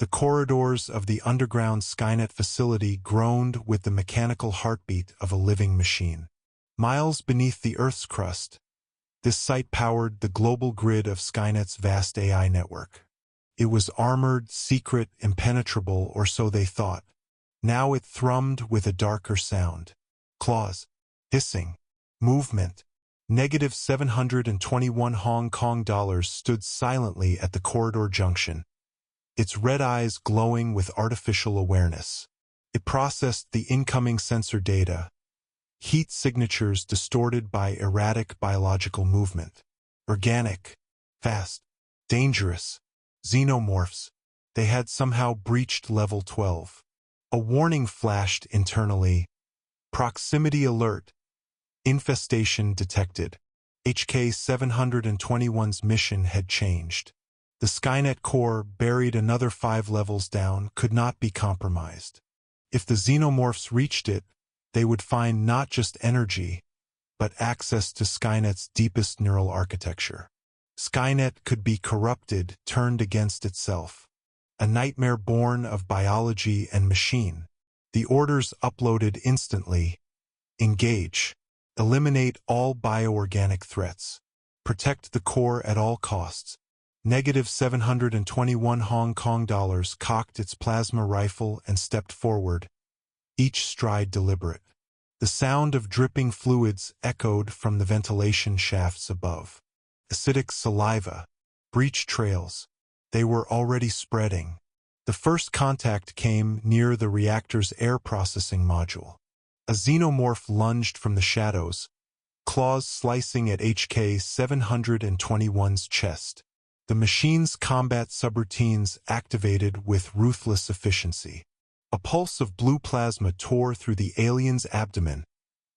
The corridors of the underground Skynet facility groaned with the mechanical heartbeat of a living machine. Miles beneath the Earth's crust, this site powered the global grid of Skynet's vast AI network. It was armored, secret, impenetrable, or so they thought. Now it thrummed with a darker sound. Claws, hissing, movement. -721 Hong Kong dollars stood silently at the corridor junction, its red eyes glowing with artificial awareness. It processed the incoming sensor data, heat signatures distorted by erratic biological movement. Organic, fast, dangerous. Xenomorphs. They had somehow breached level 12. A warning flashed internally. Proximity alert. Infestation detected. HK-721's mission had changed. The Skynet core, buried another 5 levels down, could not be compromised. If the Xenomorphs reached it, they would find not just energy, but access to Skynet's deepest neural architecture. Skynet could be corrupted, turned against itself. A nightmare born of biology and machine. The orders uploaded instantly. Engage. Eliminate all bioorganic threats. Protect the core at all costs. -721 Hong Kong dollars cocked its plasma rifle and stepped forward, each stride deliberate. The sound of dripping fluids echoed from the ventilation shafts above. Acidic saliva, breach trails. They were already spreading. The first contact came near the reactor's air processing module. A xenomorph lunged from the shadows, claws slicing at HK-721's chest. The machine's combat subroutines activated with ruthless efficiency. A pulse of blue plasma tore through the alien's abdomen,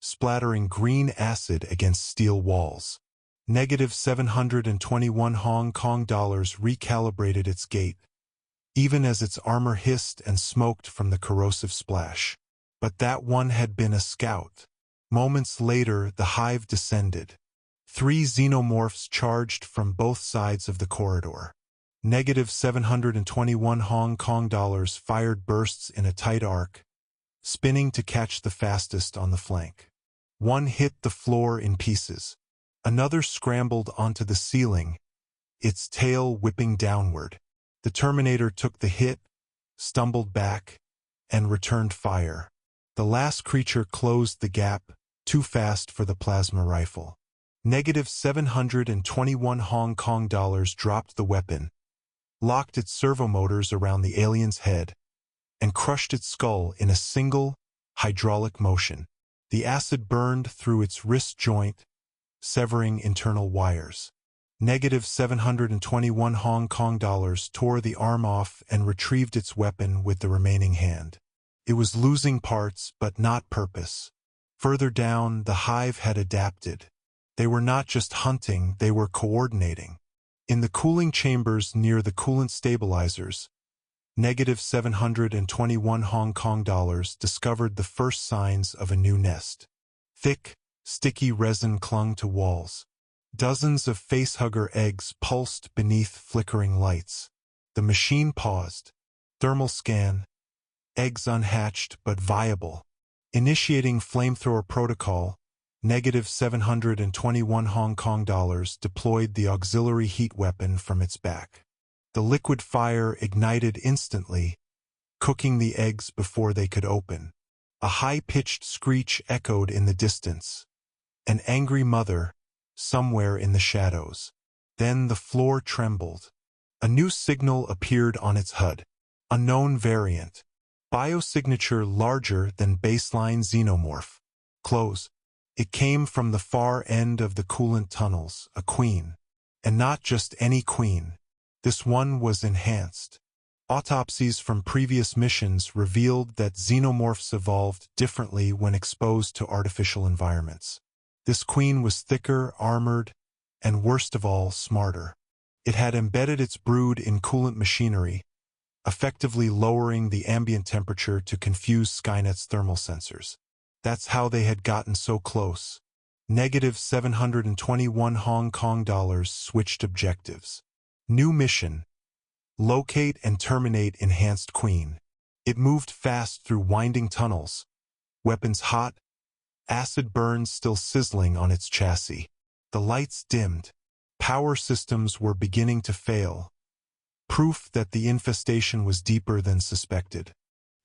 splattering green acid against steel walls. -721 Hong Kong dollars recalibrated its gait, even as its armor hissed and smoked from the corrosive splash. But that one had been a scout. Moments later, the hive descended. 3 xenomorphs charged from both sides of the corridor. -721 Hong Kong dollars fired bursts in a tight arc, spinning to catch the fastest on the flank. One hit the floor in pieces. Another scrambled onto the ceiling, its tail whipping downward. The Terminator took the hit, stumbled back, and returned fire. The last creature closed the gap, too fast for the plasma rifle. -721 Hong Kong dollars dropped the weapon, locked its servomotors around the alien's head, and crushed its skull in a single, hydraulic motion. The acid burned through its wrist joint, severing internal wires. -721 Hong Kong dollars tore the arm off and retrieved its weapon with the remaining hand. It was losing parts, but not purpose. Further down, the hive had adapted. They were not just hunting, they were coordinating. In the cooling chambers near the coolant stabilizers, -721 Hong Kong dollars discovered the first signs of a new nest. Thick, sticky resin clung to walls. Dozens of facehugger eggs pulsed beneath flickering lights. The machine paused. Thermal scan. Eggs unhatched but viable. Initiating flamethrower protocol, -721 Hong Kong dollars deployed the auxiliary heat weapon from its back. The liquid fire ignited instantly, cooking the eggs before they could open. A high-pitched screech echoed in the distance. An angry mother, somewhere in the shadows. Then the floor trembled. A new signal appeared on its HUD. Unknown variant. Biosignature larger than baseline xenomorph. Close. It came from the far end of the coolant tunnels, a queen. And not just any queen. This one was enhanced. Autopsies from previous missions revealed that xenomorphs evolved differently when exposed to artificial environments. This queen was thicker, armored, and worst of all, smarter. It had embedded its brood in coolant machinery, effectively lowering the ambient temperature to confuse Skynet's thermal sensors. That's how they had gotten so close. -721 Hong Kong dollars switched objectives. New mission. Locate and terminate enhanced Queen. It moved fast through winding tunnels, weapons hot, acid burns still sizzling on its chassis. The lights dimmed. Power systems were beginning to fail. Proof that the infestation was deeper than suspected.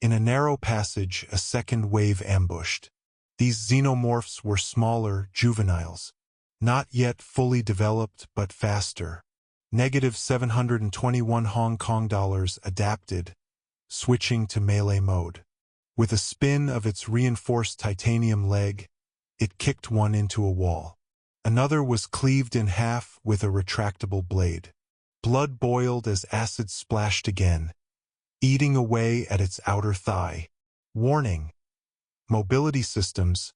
In a narrow passage, a second wave ambushed. These xenomorphs were smaller juveniles, not yet fully developed but faster. -721 Hong Kong dollars adapted, switching to melee mode. With a spin of its reinforced titanium leg, it kicked one into a wall. Another was cleaved in half with a retractable blade. Blood boiled as acid splashed again, eating away at its outer thigh. Warning: mobility systems,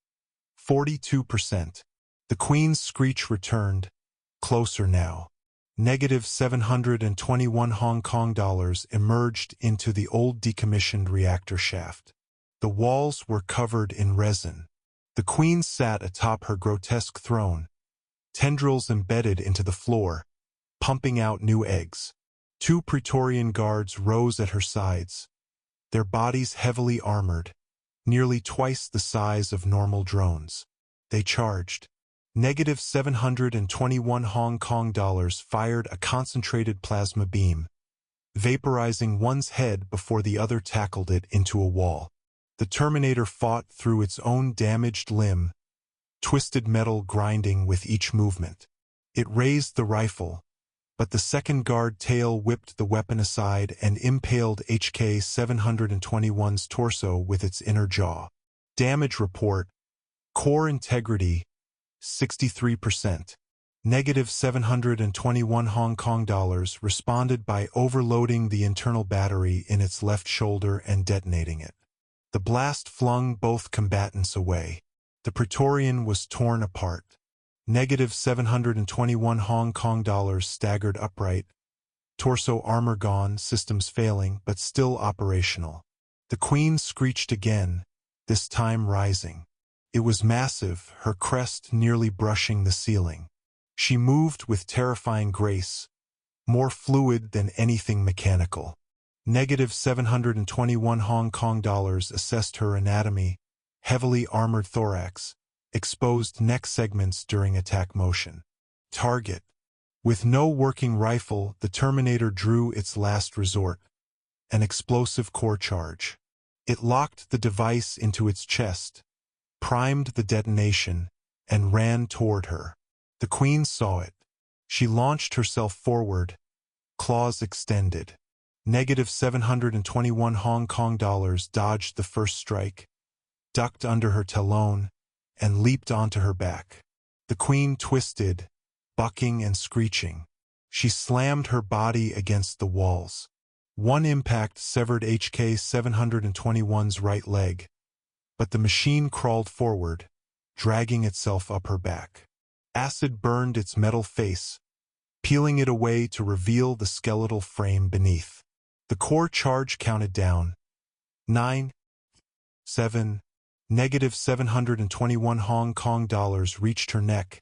42%. The Queen's screech returned, closer now. -721 Hong Kong dollars emerged into the old decommissioned reactor shaft. The walls were covered in resin. The Queen sat atop her grotesque throne, tendrils embedded into the floor, pumping out new eggs. 2 Praetorian guards rose at her sides, their bodies heavily armored, nearly twice the size of normal drones. They charged. -721 Hong Kong dollars fired a concentrated plasma beam, vaporizing one's head before the other tackled it into a wall. The Terminator fought through its own damaged limb, twisted metal grinding with each movement. It raised the rifle, but the second guard tail whipped the weapon aside and impaled HK-721's torso with its inner jaw. Damage report: core integrity, 63%. -721 Hong Kong dollars responded by overloading the internal battery in its left shoulder and detonating it. The blast flung both combatants away. The Praetorian was torn apart. -721 Hong Kong dollars staggered upright, torso armor gone, systems failing, but still operational. The Queen screeched again, this time rising. It was massive, her crest nearly brushing the ceiling. She moved with terrifying grace, more fluid than anything mechanical. -721 Hong Kong dollars assessed her anatomy: heavily armored thorax, exposed neck segments during attack motion. Target: with no working rifle, the Terminator drew its last resort, an explosive core charge. It locked the device into its chest, primed the detonation, and ran toward her. The Queen saw it. She launched herself forward, claws extended. -721 Hong Kong dollars dodged the first strike, ducked under her talon, and leaped onto her back. The Queen twisted, bucking and screeching. She slammed her body against the walls. One impact severed HK-721's right leg, but the machine crawled forward, dragging itself up her back. Acid burned its metal face, peeling it away to reveal the skeletal frame beneath. The core charge counted down. 9, 7, -721 Hong Kong dollars reached her neck,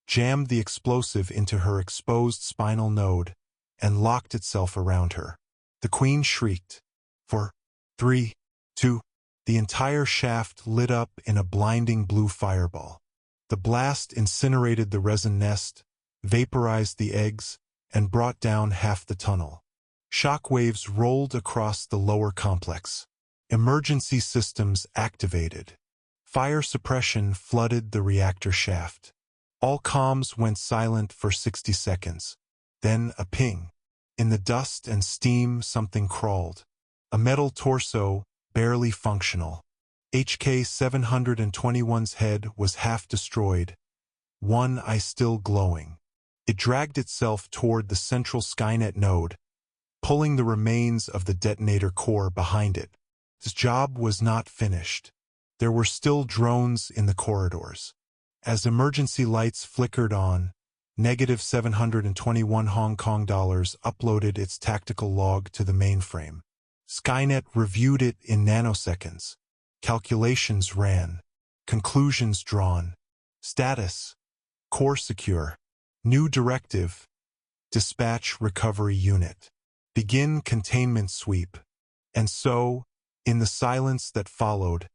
jammed the explosive into her exposed spinal node, and locked itself around her. The Queen shrieked. 4, 3, 2, the entire shaft lit up in a blinding blue fireball. The blast incinerated the resin nest, vaporized the eggs, and brought down half the tunnel. Shock waves rolled across the lower complex. Emergency systems activated. Fire suppression flooded the reactor shaft. All comms went silent for 60 seconds. Then a ping. In the dust and steam, something crawled. A metal torso, barely functional. HK-721's head was half destroyed, one eye still glowing. It dragged itself toward the central Skynet node, pulling the remains of the detonator core behind it. Its job was not finished. There were still drones in the corridors. As emergency lights flickered on, -721 Hong Kong dollars uploaded its tactical log to the mainframe. Skynet reviewed it in nanoseconds. Calculations ran. Conclusions drawn. Status: core secure. New directive: dispatch recovery unit. Begin containment sweep. And so, in the silence that followed,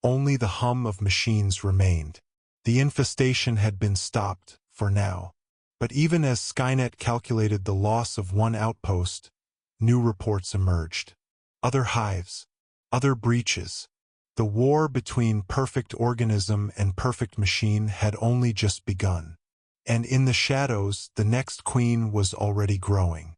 only the hum of machines remained. The infestation had been stopped, for now. But even as Skynet calculated the loss of one outpost, new reports emerged. Other hives, other breaches. The war between perfect organism and perfect machine had only just begun. And in the shadows, the next queen was already growing.